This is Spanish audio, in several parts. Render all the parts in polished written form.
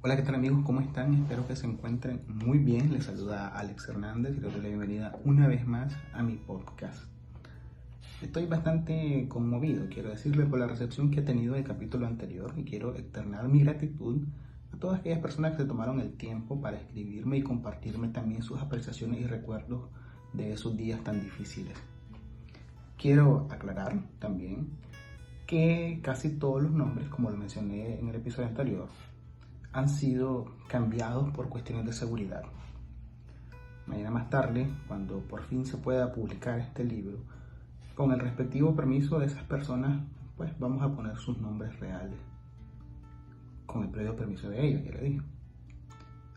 Hola, ¿qué tal amigos? ¿Cómo están? Espero que se encuentren muy bien. Les saluda Alex Hernández y les doy la bienvenida una vez más a mi podcast. Estoy bastante conmovido, quiero decirle, por la recepción que he tenido del capítulo anterior y quiero externar mi gratitud a todas aquellas personas que se tomaron el tiempo para escribirme y compartirme también sus apreciaciones y recuerdos de esos días tan difíciles. Quiero aclarar también que casi todos los nombres, como lo mencioné en el episodio anterior, han sido cambiados por cuestiones de seguridad. Mañana más tarde, cuando por fin se pueda publicar este libro, con el respectivo permiso de esas personas, pues vamos a poner sus nombres reales, con el previo permiso de ellos, ya le dije.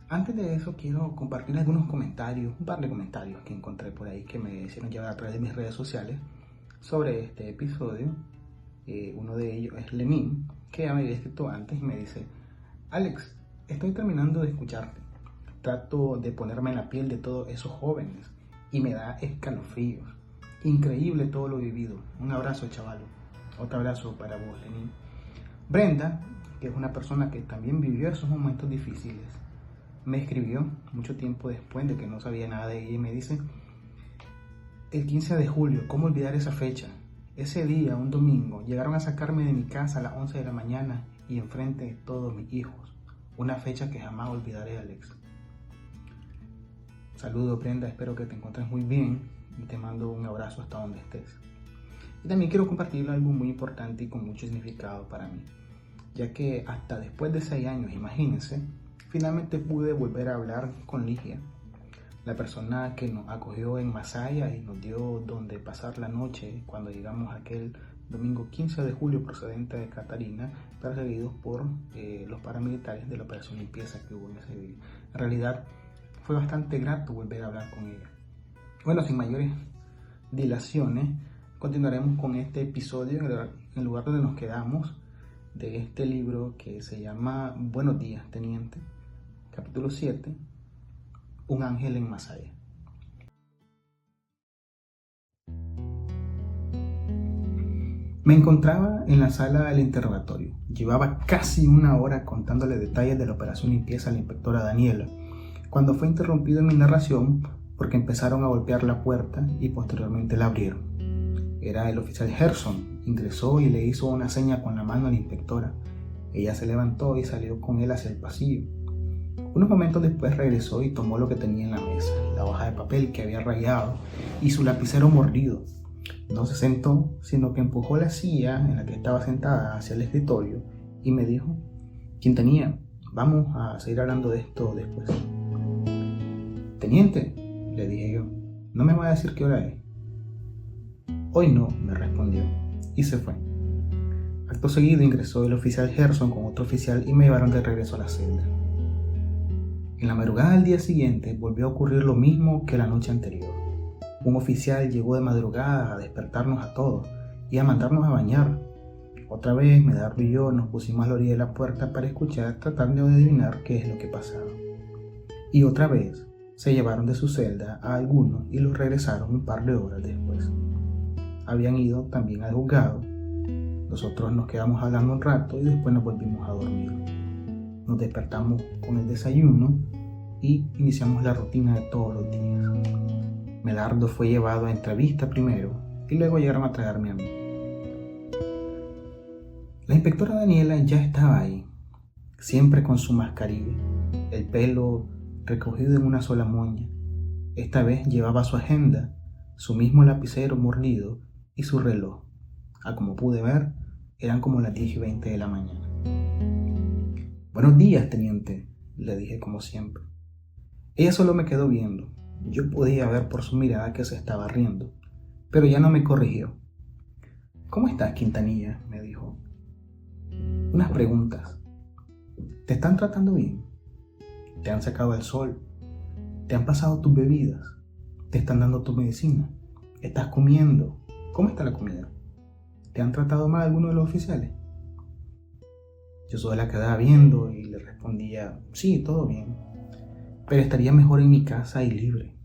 Antes de eso quiero compartir algunos comentarios, un par de comentarios que encontré por ahí que me hicieron llevar a través de mis redes sociales sobre este episodio. Uno de ellos es Lenín, que ya me había escrito antes y me dice: Alex, estoy terminando de escucharte. Trato de ponerme en la piel de todos esos jóvenes y me da escalofríos. Increíble todo lo vivido. Un abrazo, chavalo. Otro abrazo para vos, Lenín. Brenda, que es una persona que también vivió esos momentos difíciles, me escribió mucho tiempo después de que no sabía nada de ella y me dice: el 15 de julio, ¿cómo olvidar esa fecha? Ese día, un domingo, llegaron a sacarme de mi casa a las 11 de la mañana y enfrente de todos mis hijos. Una fecha que jamás olvidaré, Alex. Saludos, Brenda, espero que te encuentres muy bien y te mando un abrazo hasta donde estés. Y también quiero compartir algo muy importante y con mucho significado para mí, ya que hasta después de 6 años, imagínense, finalmente pude volver a hablar con Ligia, la persona que nos acogió en Masaya y nos dio donde pasar la noche cuando llegamos aquel domingo 15 de julio procedente de Catarina, perseguidos por los paramilitares de la operación limpieza que hubo en ese día. En realidad fue bastante grato volver a hablar con ella. Bueno, sin mayores dilaciones, continuaremos con este episodio en el lugar donde nos quedamos de este libro que se llama Buenos días, teniente, capítulo 7, Un ángel en Masaya. Me encontraba en la sala del interrogatorio. Llevaba casi una hora contándole detalles de la operación limpieza a la inspectora Daniela, cuando fue interrumpido en mi narración porque empezaron a golpear la puerta y posteriormente la abrieron. Era el oficial Gerson. Ingresó y le hizo una seña con la mano a la inspectora. Ella se levantó y salió con él hacia el pasillo. Unos momentos después regresó y tomó lo que tenía en la mesa, la hoja de papel que había rayado y su lapicero mordido. No se sentó, sino que empujó la silla en la que estaba sentada hacia el escritorio y me dijo: Quintanilla, vamos a seguir hablando de esto después. Teniente, le dije yo, ¿no me va a decir qué hora es? Hoy no, me respondió, y se fue. Acto seguido ingresó el oficial Gerson con otro oficial y me llevaron de regreso a la celda. En la madrugada del día siguiente volvió a ocurrir lo mismo que la noche anterior. Un oficial llegó de madrugada a despertarnos a todos y a mandarnos a bañar. Otra vez Medardo y yo nos pusimos a la orilla de la puerta para escuchar, tratando de adivinar qué es lo que pasaba. Y otra vez se llevaron de su celda a algunos y los regresaron un par de horas después. Habían ido también al juzgado. Nosotros nos quedamos hablando un rato y después nos volvimos a dormir. Nos despertamos con el desayuno y iniciamos la rutina de todos los días. Medardo fue llevado a entrevista primero y luego llegaron a traerme a mí. La inspectora Daniela ya estaba ahí, siempre con su mascarilla, el pelo recogido en una sola moña. Esta vez llevaba su agenda, su mismo lapicero mordido y su reloj. Como pude ver, eran como las 10:20 de la mañana. Buenos días, teniente, le dije como siempre. Ella solo me quedó viendo. Yo podía ver por su mirada que se estaba riendo, pero ya no me corrigió. ¿Cómo estás, Quintanilla?, me dijo. Unas preguntas. ¿Te están tratando bien? ¿Te han sacado el sol? ¿Te han pasado tus bebidas? ¿Te están dando tu medicina? ¿Estás comiendo? ¿Cómo está la comida? ¿Te han tratado mal alguno de los oficiales? Yo solo la quedaba viendo y le respondía: sí, todo bien, pero estaría mejor en mi casa y libre.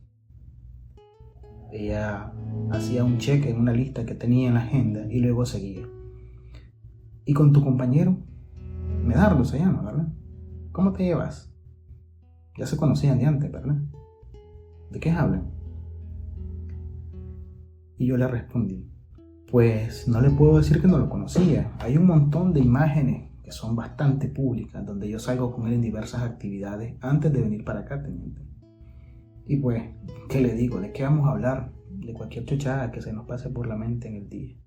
Ella hacía un cheque en una lista que tenía en la agenda y luego seguía. ¿Y con tu compañero? Medardo se llama, ¿verdad? ¿cómo te llevas? Ya se conocían de antes, ¿verdad? ¿De qué hablan? Y yo le respondí, pues no le puedo decir que no lo conocía. Hay un montón de imágenes que son bastante públicas, donde yo salgo con él en diversas actividades antes de venir para acá, teniente. Y pues, ¿qué le digo? ¿De qué vamos a hablar? De cualquier chochada que se nos pase por la mente en el día.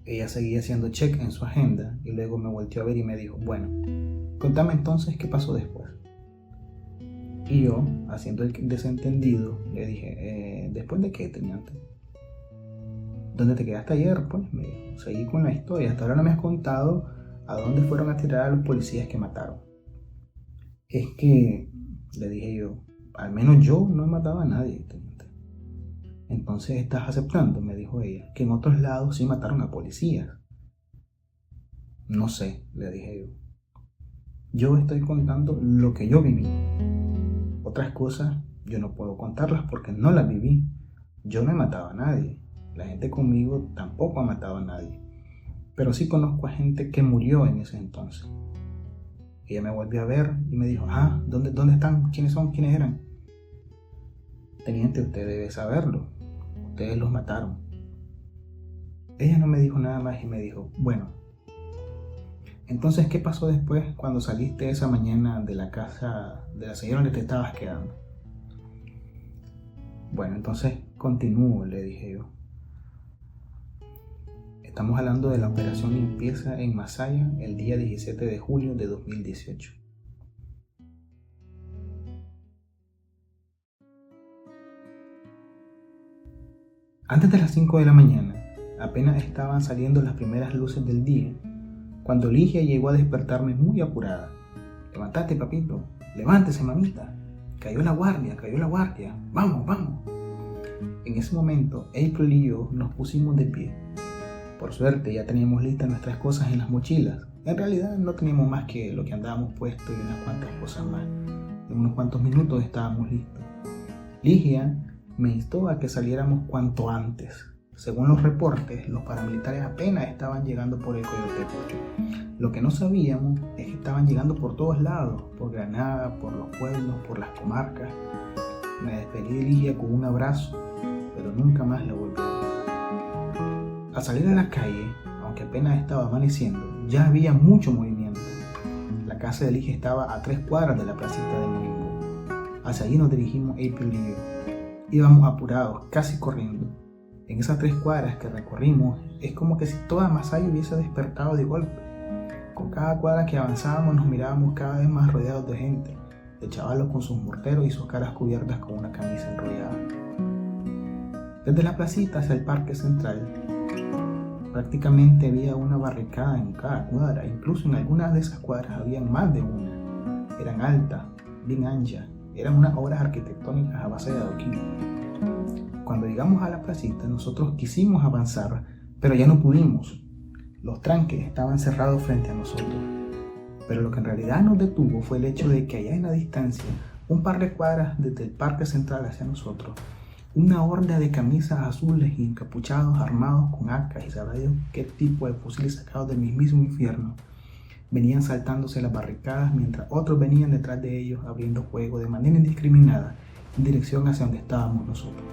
Ella seguía haciendo check en su agenda y luego me volteó a ver y me dijo, bueno, contame entonces qué pasó después. Y yo, haciendo el desentendido, le dije, ¿después de qué, teniente? ¿Dónde te quedaste ayer? Pues me dijo, seguí con la historia. Hasta ahora no me has contado a dónde fueron a tirar a los policías que mataron. Es que, le dije yo, al menos yo no he matado a nadie, teniente. Entonces estás aceptando, me dijo ella, que en otros lados sí mataron a policías. No sé, le dije yo. Yo estoy contando lo que yo viví. Otras cosas yo no puedo contarlas porque no las viví. Yo no he matado a nadie. La gente conmigo tampoco ha matado a nadie. Pero sí conozco a gente que murió en ese entonces. Ella me volvió a ver y me dijo, ¿dónde están? ¿Quiénes son? ¿Quiénes eran? Teniente, usted debe saberlo. Ustedes los mataron. Ella no me dijo nada más y me dijo, bueno, entonces, ¿qué pasó después cuando saliste esa mañana de la casa de la señora donde te estabas quedando? Bueno, entonces continúo, le dije yo. Estamos hablando de la operación limpieza en Masaya el día 17 de julio de 2018. Antes de las 5 de la mañana, apenas estaban saliendo las primeras luces del día, cuando Ligia llegó a despertarme muy apurada. Levántate, papito, levántese, mamita. Cayó la guardia, vamos. En ese momento, April y yo nos pusimos de pie. Por suerte ya teníamos listas nuestras cosas en las mochilas. En realidad no teníamos más que lo que andábamos puesto y unas cuantas cosas más. En unos cuantos minutos estábamos listos. Ligia me instó a que saliéramos cuanto antes. Según los reportes, los paramilitares apenas estaban llegando por el Coyoteco. Lo que no sabíamos es que estaban llegando por todos lados, por Granada, por los pueblos, por las comarcas. Me despedí de Ligia con un abrazo, pero nunca más la volví a ver. Al salir a la calle, aunque apenas estaba amaneciendo, ya había mucho movimiento. La casa de Ligia estaba a 3 cuadras de la placita de Monimbo. Hacia allí nos dirigimos April y yo. Íbamos apurados, casi corriendo. En esas 3 cuadras que recorrimos, es como que si toda Masaya hubiese despertado de golpe. Con cada cuadra que avanzábamos nos mirábamos cada vez más rodeados de gente, de chavalos con sus morteros y sus caras cubiertas con una camisa enrollada. Desde la placita hacia el parque central, prácticamente había una barricada en cada cuadra. Incluso en algunas de esas cuadras habían más de una. Eran altas, bien anchas, eran unas obras arquitectónicas a base de adoquines. Cuando llegamos a la placita, nosotros quisimos avanzar, pero ya no pudimos. Los tranques estaban cerrados frente a nosotros. Pero lo que en realidad nos detuvo fue el hecho de que allá en la distancia, un par de cuadras desde el parque central hacia nosotros, una horda de camisas azules y encapuchados armados con AKs y sabrá Dios qué tipo de fusiles sacados del mismísimo infierno, venían saltándose las barricadas mientras otros venían detrás de ellos abriendo fuego de manera indiscriminada en dirección hacia donde estábamos nosotros.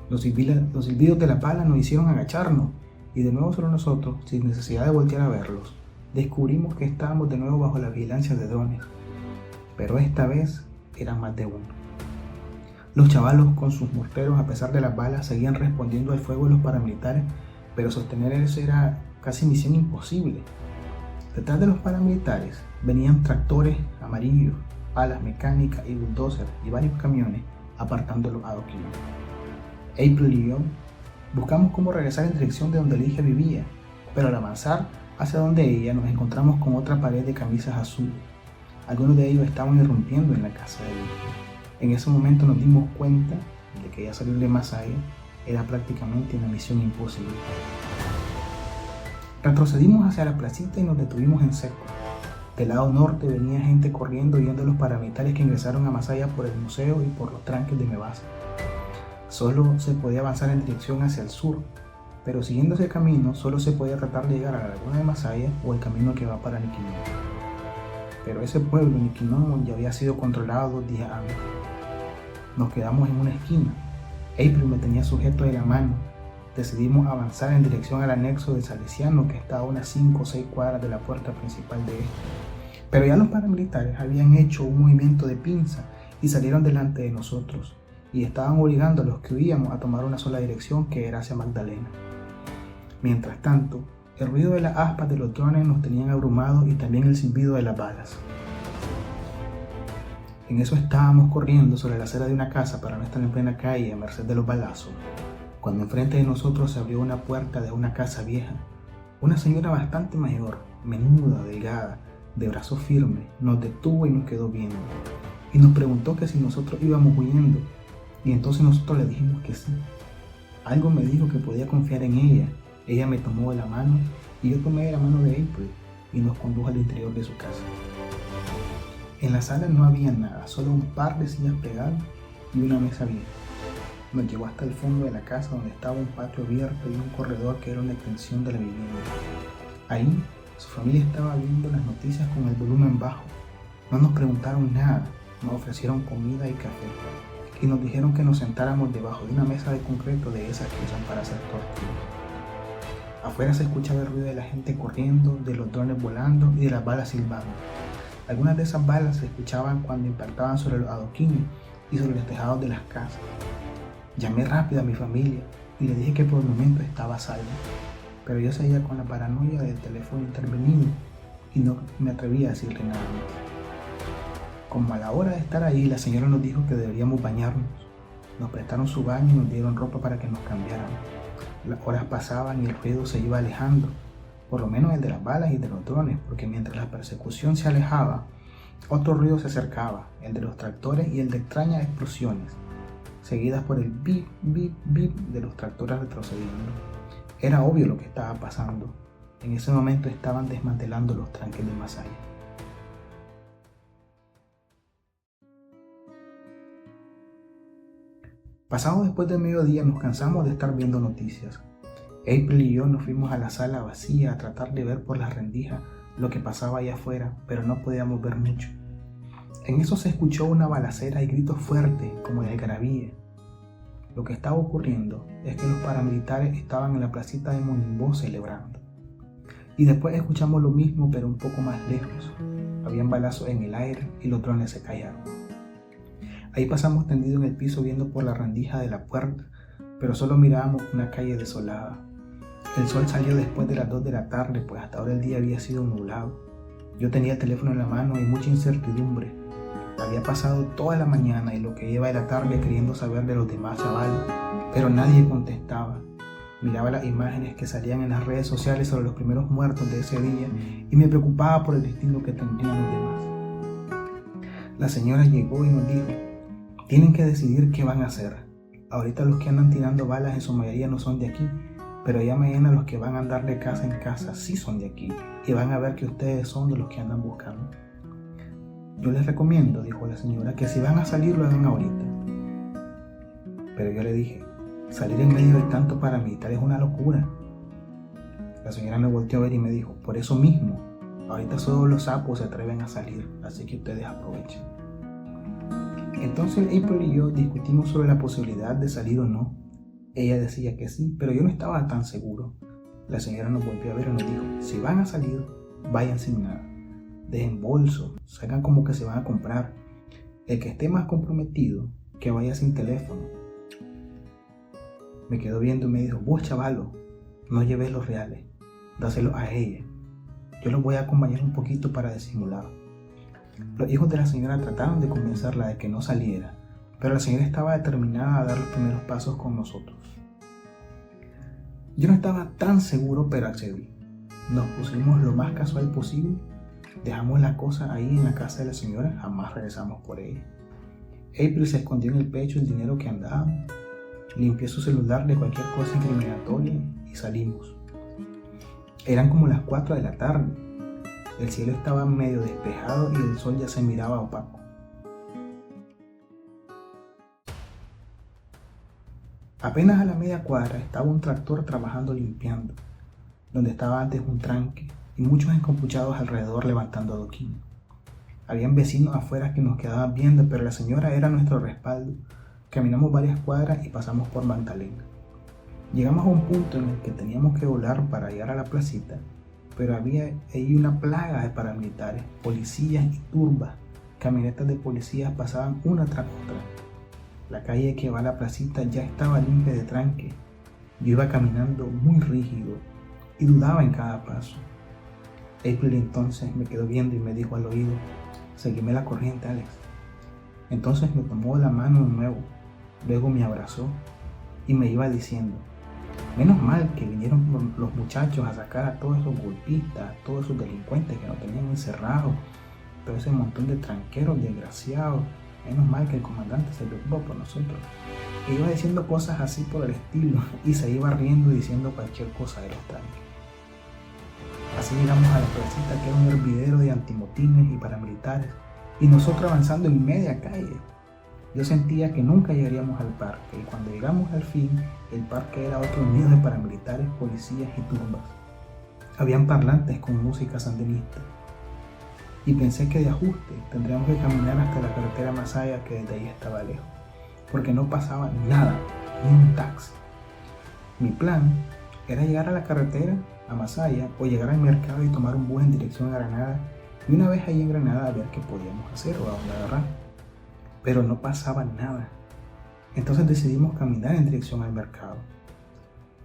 Los silbidos de la pala nos hicieron agacharnos y de nuevo sobre nosotros, sin necesidad de voltear a verlos, descubrimos que estábamos de nuevo bajo la vigilancia de drones, pero esta vez eran más de uno. Los chavalos con sus morteros, a pesar de las balas, seguían respondiendo al fuego de los paramilitares, pero sostener eso era casi misión imposible. Detrás de los paramilitares venían tractores amarillos, palas mecánicas y bulldozers y varios camiones apartando los adoquines. April y yo buscamos cómo regresar en dirección de donde Ligia vivía, pero al avanzar hacia donde ella nos encontramos con otra pared de camisas azules. Algunos de ellos estaban irrumpiendo en la casa de Ligia. En ese momento nos dimos cuenta de que ya salir de Masaya era prácticamente una misión imposible. Retrocedimos hacia la placita y nos detuvimos en seco. Del lado norte venía gente corriendo huyendo de los paramilitares que ingresaron a Masaya por el museo y por los tranques de Mebasa. Solo se podía avanzar en dirección hacia el sur, pero siguiendo ese camino solo se podía tratar de llegar a la laguna de Masaya o el camino que va para Niquimio. Pero ese pueblo, Niquinó, ya había sido controlado 2 días antes. Nos quedamos en una esquina. April me tenía sujeto de la mano. Decidimos avanzar en dirección al anexo de Salesiano, que está a unas 5 o 6 cuadras de la puerta principal de este. Pero ya los paramilitares habían hecho un movimiento de pinza y salieron delante de nosotros, y estaban obligando a los que huíamos a tomar una sola dirección, que era hacia Magdalena. Mientras tanto, el ruido de las aspas de los drones nos tenían abrumados y también el silbido de las balas. En eso estábamos corriendo sobre la acera de una casa para no estar en plena calle a merced de los balazos, cuando enfrente de nosotros se abrió una puerta de una casa vieja. Una señora bastante mayor, menuda, delgada, de brazo firme, nos detuvo y nos quedó viendo, y nos preguntó que si nosotros íbamos huyendo, y entonces nosotros le dijimos que sí. Algo me dijo que podía confiar en ella. Ella me tomó de la mano y yo tomé de la mano de April y nos condujo al interior de su casa. En la sala no había nada, solo un par de sillas pegadas y una mesa vieja. Nos llevó hasta el fondo de la casa, donde estaba un patio abierto y un corredor que era una extensión de la vivienda. Ahí su familia estaba viendo las noticias con el volumen bajo. No nos preguntaron nada, nos ofrecieron comida y café y nos dijeron que nos sentáramos debajo de una mesa de concreto de esas que usan para hacer tortillas. Afuera se escuchaba el ruido de la gente corriendo, de los drones volando y de las balas silbando. Algunas de esas balas se escuchaban cuando impactaban sobre los adoquines y sobre los tejados de las casas. Llamé rápido a mi familia y le dije que por el momento estaba a salvo, pero yo seguía con la paranoia del teléfono intervenido y no me atrevía a decirle nada más. Como a la hora de estar ahí, la señora nos dijo que deberíamos bañarnos. Nos prestaron su baño y nos dieron ropa para que nos cambiáramos. Las horas pasaban y el ruido se iba alejando, por lo menos el de las balas y de los drones, porque mientras la persecución se alejaba, otro ruido se acercaba, el de los tractores y el de extrañas explosiones, seguidas por el bip, bip, bip de los tractores retrocediendo. Era obvio lo que estaba pasando. En ese momento estaban desmantelando los tranques de Masaya. Pasado después del mediodía nos cansamos de estar viendo noticias. April y yo nos fuimos a la sala vacía a tratar de ver por las rendijas lo que pasaba allá afuera, pero no podíamos ver mucho. En eso se escuchó una balacera y gritos fuertes como de algarabía. Lo que estaba ocurriendo es que los paramilitares estaban en la placita de Monimbó celebrando. Y después escuchamos lo mismo, pero un poco más lejos. Habían balazos en el aire y los drones se callaron. Ahí pasamos tendido en el piso viendo por la rendija de la puerta, pero solo mirábamos una calle desolada. El sol salió después de las 2 de la tarde, pues hasta ahora el día había sido nublado. Yo tenía el teléfono en la mano y mucha incertidumbre. Había pasado toda la mañana y lo que iba de la tarde queriendo saber de los demás chavales, pero nadie contestaba. Miraba las imágenes que salían en las redes sociales sobre los primeros muertos de ese día y me preocupaba por el destino que tendrían los demás. La señora llegó y nos dijo: tienen que decidir qué van a hacer. Ahorita los que andan tirando balas en su mayoría no son de aquí, pero ya mañana los que van a andar de casa en casa sí son de aquí y van a ver que ustedes son de los que andan buscando. Yo les recomiendo, dijo la señora, que si van a salir lo hagan ahorita. Pero yo le dije: salir en medio de tanto paramilitar es una locura. La señora me volteó a ver y me dijo: por eso mismo, ahorita solo los sapos se atreven a salir, así que ustedes aprovechen. Entonces April y yo discutimos sobre la posibilidad de salir o no. Ella decía que sí, pero yo no estaba tan seguro. La señora nos volvió a ver y nos dijo: si van a salir, vayan sin nada. Dejen bolso, salgan como que se van a comprar. El que esté más comprometido, que vaya sin teléfono. Me quedó viendo y me dijo: vos, chavalo, no lleves los reales, dáselos a ella. Yo los voy a acompañar un poquito para disimular. Los hijos de la señora trataron de convencerla de que no saliera, pero la señora estaba determinada a dar los primeros pasos con nosotros. Yo no estaba tan seguro, pero accedí. Nos pusimos lo más casual posible, dejamos la cosa ahí en la casa de la señora, jamás regresamos por ella. April se escondió en el pecho el dinero que andaba, limpió su celular de cualquier cosa incriminatoria y salimos. Eran como las 4 de la tarde. El cielo estaba medio despejado y el sol ya se miraba opaco. Apenas a la media cuadra estaba un tractor trabajando limpiando, donde estaba antes un tranque y muchos encapuchados alrededor levantando adoquines. Habían vecinos afuera que nos quedaban viendo, pero la señora era nuestro respaldo. Caminamos varias cuadras y pasamos por Magdalena. Llegamos a un punto en el que teníamos que volar para llegar a la placita, pero había ahí una plaga de paramilitares, policías y turbas. Camionetas de policías pasaban una tras otra. La calle que va a la placita ya estaba limpia de tranque. Yo iba caminando muy rígido y dudaba en cada paso. April entonces me quedó viendo y me dijo al oído: seguime la corriente, Alex. Entonces me tomó la mano de nuevo, luego me abrazó y me iba diciendo: menos mal que vinieron los muchachos a sacar a todos esos golpistas, a todos esos delincuentes que nos tenían encerrados, todo ese montón de tranqueros desgraciados. Menos mal que el comandante se preocupó por nosotros. E iba diciendo cosas así por el estilo y se iba riendo y diciendo cualquier cosa de los tranques. Así llegamos a la placita, que era un hervidero de antimotines y paramilitares, y nosotros avanzando en media calle. Yo sentía que nunca llegaríamos al parque, y cuando llegamos al fin, el parque era otro nido de paramilitares, policías y turbas. Habían parlantes con música sandinista. Y pensé que de ajuste tendríamos que caminar hasta la carretera Masaya, que desde ahí estaba lejos, porque no pasaba nada, ni un taxi. Mi plan era llegar a la carretera a Masaya o llegar al mercado y tomar un bus en dirección a Granada, y una vez ahí en Granada a ver qué podíamos hacer o a dónde agarrar. Pero no pasaba nada. Entonces decidimos caminar en dirección al mercado.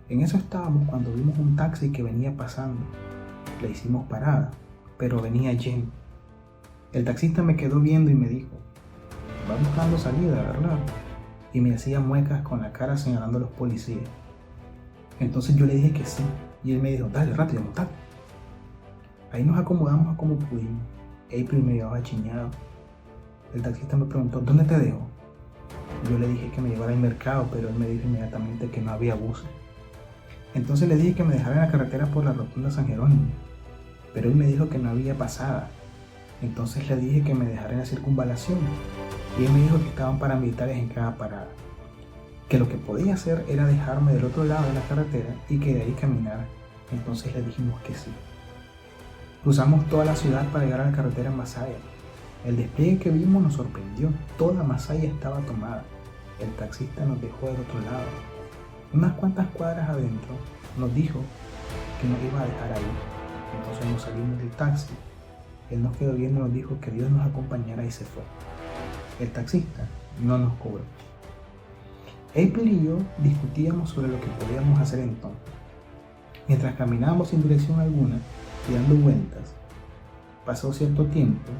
En eso estábamos cuando vimos un taxi que venía pasando. Le hicimos parada, pero venía lleno. El taxista me quedó viendo y me dijo: va buscando salida, ¿verdad? Y me hacía muecas con la cara señalando a los policías. Entonces yo le dije que sí, y él me dijo: dale, rápido, montate. Ahí nos acomodamos a como pudimos. April me llevaba chiñado. El taxista me preguntó: ¿dónde te dejo? Yo le dije que me llevara al mercado, pero él me dijo inmediatamente que no había buses. Entonces le dije que me dejara en la carretera por la rotonda San Jerónimo, pero él me dijo que no había pasada. Entonces le dije que me dejara en la circunvalación, y él me dijo que estaban paramilitares en cada parada, que lo que podía hacer era dejarme del otro lado de la carretera y que de ahí caminara. Entonces le dijimos que sí. Cruzamos toda la ciudad para llegar a la carretera Masaya. El despliegue que vimos nos sorprendió. Toda Masaya estaba tomada. El taxista nos dejó del otro lado. Unas cuantas cuadras adentro nos dijo que nos iba a dejar ahí. Entonces nos salimos del taxi. Él nos quedó viendo y nos dijo que Dios nos acompañara y se fue. El taxista no nos cobró. April y yo discutíamos sobre lo que podíamos hacer entonces. Mientras caminábamos sin dirección alguna y dando vueltas, pasó cierto tiempo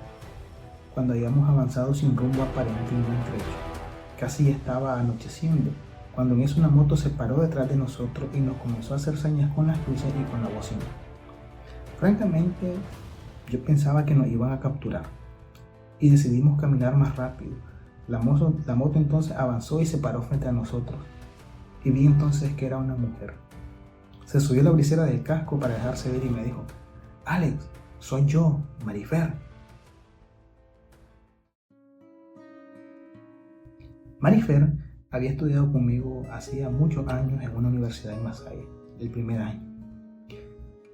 cuando habíamos avanzado sin rumbo aparente en un trecho. Casi estaba anocheciendo, cuando en eso una moto se paró detrás de nosotros y nos comenzó a hacer señas con las luces y con la bocina. Francamente, yo pensaba que nos iban a capturar y decidimos caminar más rápido. La moto entonces avanzó y se paró frente a nosotros, y vi entonces que era una mujer. Se subió la brisera del casco para dejarse ver y me dijo: Alex, soy yo, Marifer. Marifer había estudiado conmigo hacía muchos años en una universidad en Masaya, el primer año.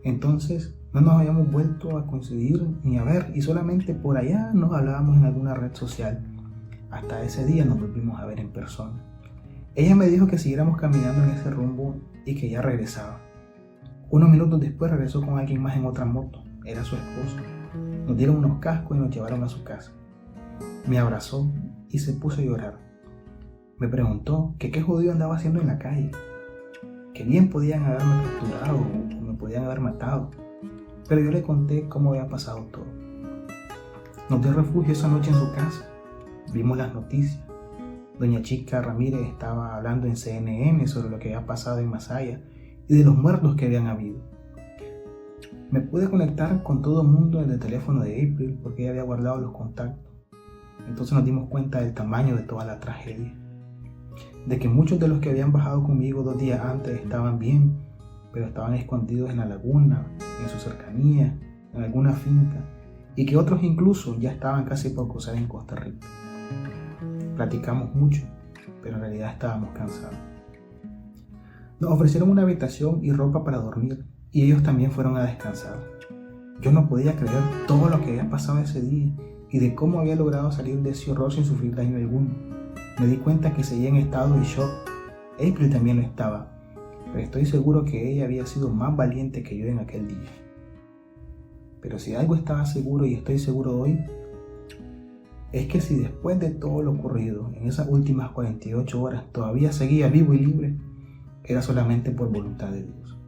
Entonces no nos habíamos vuelto a coincidir ni a ver, y solamente por allá nos hablábamos en alguna red social. Hasta ese día nos volvimos a ver en persona. Ella me dijo que siguiéramos caminando en ese rumbo y que ya regresaba. Unos minutos después regresó con alguien más en otra moto. Era su esposo. Nos dieron unos cascos y nos llevaron a su casa. Me abrazó y se puso a llorar. Me preguntó que qué jodido andaba haciendo en la calle, que bien podían haberme capturado o me podían haber matado, pero yo le conté cómo había pasado todo. Nos dio refugio esa noche en su casa. Vimos las noticias. Doña Chica Ramírez estaba hablando en CNN sobre lo que había pasado en Masaya y de los muertos que habían habido. Me pude conectar con todo el mundo desde el teléfono de April porque ella había guardado los contactos. Entonces nos dimos cuenta del tamaño de toda la tragedia, de que muchos de los que habían bajado conmigo 2 días antes estaban bien, pero estaban escondidos en la laguna, en su cercanía, en alguna finca, y que otros incluso ya estaban casi por cruzar en Costa Rica. Platicamos mucho, pero en realidad estábamos cansados. Nos ofrecieron una habitación y ropa para dormir, y ellos también fueron a descansar. Yo no podía creer todo lo que había pasado ese día, y de cómo había logrado salir de ese horror sin sufrir daño alguno. Me di cuenta que seguía en estado de shock. April también lo estaba, pero estoy seguro que ella había sido más valiente que yo en aquel día. Pero si algo estaba seguro y estoy seguro hoy, es que si después de todo lo ocurrido en esas últimas 48 horas todavía seguía vivo y libre, era solamente por voluntad de Dios,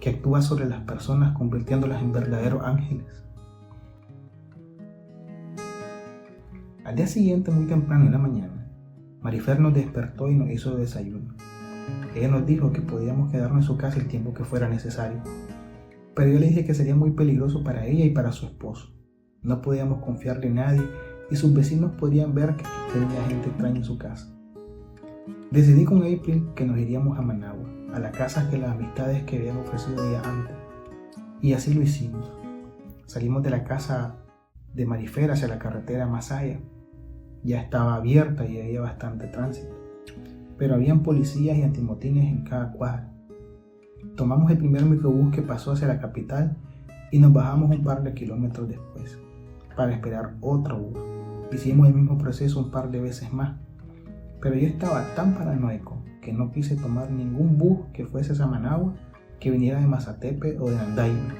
que actúa sobre las personas convirtiéndolas en verdaderos ángeles. Al día siguiente, muy temprano en la mañana, Marifer nos despertó y nos hizo desayuno. Ella nos dijo que podíamos quedarnos en su casa el tiempo que fuera necesario, pero yo le dije que sería muy peligroso para ella y para su esposo. No podíamos confiarle a nadie y sus vecinos podrían ver que tenía gente extraña en su casa. Decidí con April que nos iríamos a Managua, a la casa de las amistades que habían ofrecido ella antes, y así lo hicimos. Salimos de la casa de Marifer hacia la carretera Masaya. Ya estaba abierta y había bastante tránsito, pero habían policías y antimotines en cada cuadra. Tomamos el primer microbús que pasó hacia la capital y nos bajamos un par de kilómetros después para esperar otro bus. Hicimos el mismo proceso un par de veces más, pero yo estaba tan paranoico que no quise tomar ningún bus que fuese a Managua, que viniera de Mazatepe o de Andaime,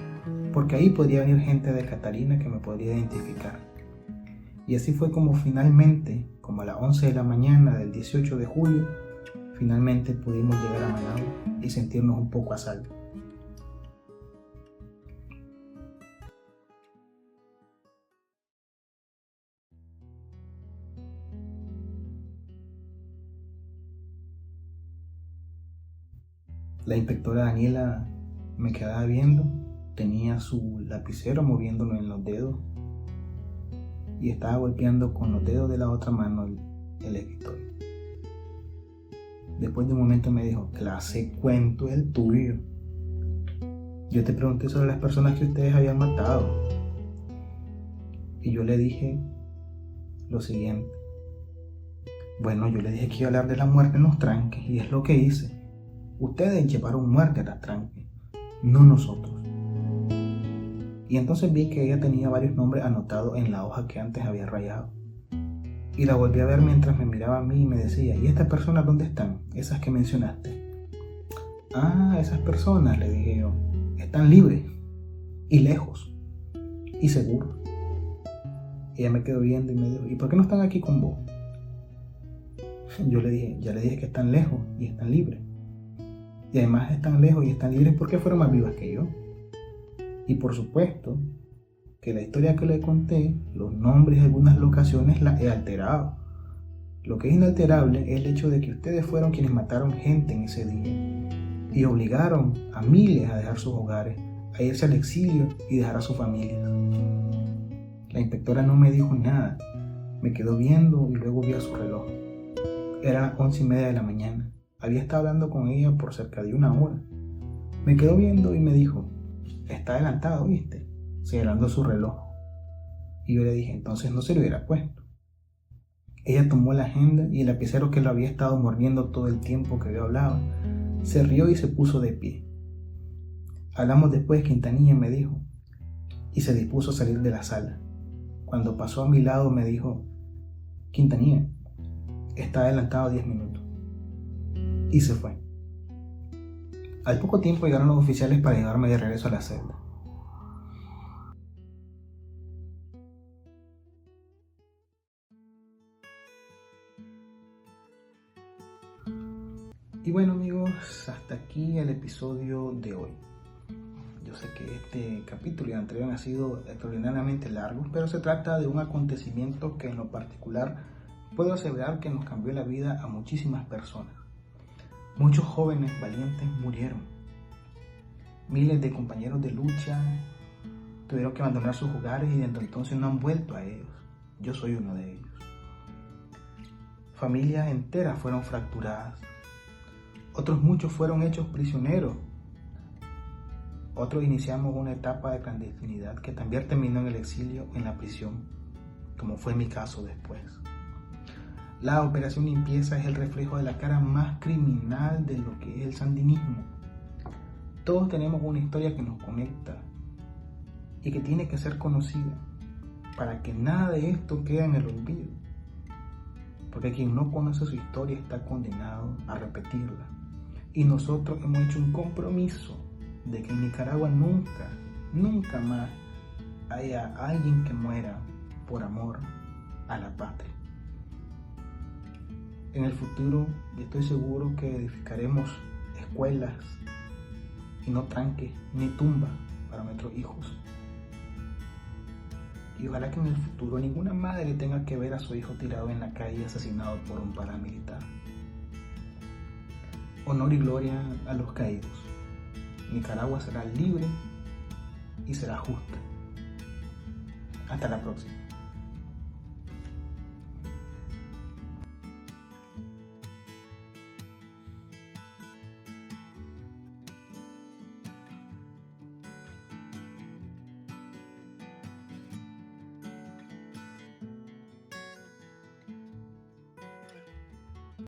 porque ahí podría venir gente de Catarina que me podría identificar. Y así fue como finalmente, como a las 11 de la mañana del 18 de julio, finalmente pudimos llegar a Managua y sentirnos un poco a salvo. La inspectora Daniela me quedaba viendo, tenía su lapicero moviéndolo en los dedos y estaba golpeando con los dedos de la otra mano el escritorio. Después de un momento me dijo: clase cuento es el tuyo. Yo te pregunté sobre las personas que ustedes habían matado y yo le dije lo siguiente. Bueno, yo le dije que iba a hablar de la muerte en los tranques y es lo que hice. Ustedes llevaron muerte a las tranques, no nosotros. Y entonces vi que ella tenía varios nombres anotados en la hoja que antes había rayado. Y la volví a ver mientras me miraba a mí y me decía: ¿y estas personas dónde están? Esas que mencionaste. Ah, esas personas, le dije yo, están libres y lejos y seguros. Ella me quedó viendo y me dijo: ¿y por qué no están aquí con vos? Yo le dije: ya le dije que están lejos y están libres. Y además están lejos y están libres porque fueron más vivas que yo. Y por supuesto que la historia que le conté, los nombres de algunas locaciones las he alterado. Lo que es inalterable es el hecho de que ustedes fueron quienes mataron gente en ese día y obligaron a miles a dejar sus hogares, a irse al exilio y dejar a su familia. La inspectora no me dijo nada, me quedó viendo y luego vio su reloj. Eran las 11:30 de la mañana. Había estado hablando con ella por cerca de una hora. Me quedó viendo y me dijo: está adelantado, ¿viste? Señalando su reloj. Y yo le dije: entonces no se lo hubiera puesto. Ella tomó la agenda y el lapicero que lo había estado mordiendo todo el tiempo que yo hablaba, se rió y se puso de pie. Hablamos después, Quintanilla me dijo, y se dispuso a salir de la sala. Cuando pasó a mi lado me dijo: Quintanilla, está adelantado 10 minutos. Y se fue. Al poco tiempo llegaron los oficiales para llevarme de regreso a la celda. Y bueno, amigos, hasta aquí el episodio de hoy. Yo sé que este capítulo y el anterior han sido extraordinariamente largos, pero se trata de un acontecimiento que en lo particular puedo asegurar que nos cambió la vida a muchísimas personas. Muchos jóvenes valientes murieron. Miles de compañeros de lucha tuvieron que abandonar sus hogares y desde entonces no han vuelto a ellos. Yo soy uno de ellos. Familias enteras fueron fracturadas. Otros muchos fueron hechos prisioneros. Otros iniciamos una etapa de clandestinidad que también terminó en el exilio, en la prisión, como fue mi caso después. La operación limpieza es el reflejo de la cara más criminal de lo que es el sandinismo. Todos tenemos una historia que nos conecta y que tiene que ser conocida. para que nada de esto quede en el olvido, porque quien no conoce su historia está condenado a repetirla. Y nosotros hemos hecho un compromiso de que en Nicaragua nunca más haya alguien que muera por amor a la patria. En el futuro yo estoy seguro que edificaremos escuelas y no tranques ni tumbas para nuestros hijos. Y ojalá que en el futuro ninguna madre tenga que ver a su hijo tirado en la calle asesinado por un paramilitar. Honor y gloria a los caídos. Nicaragua será libre y será justa. Hasta la próxima.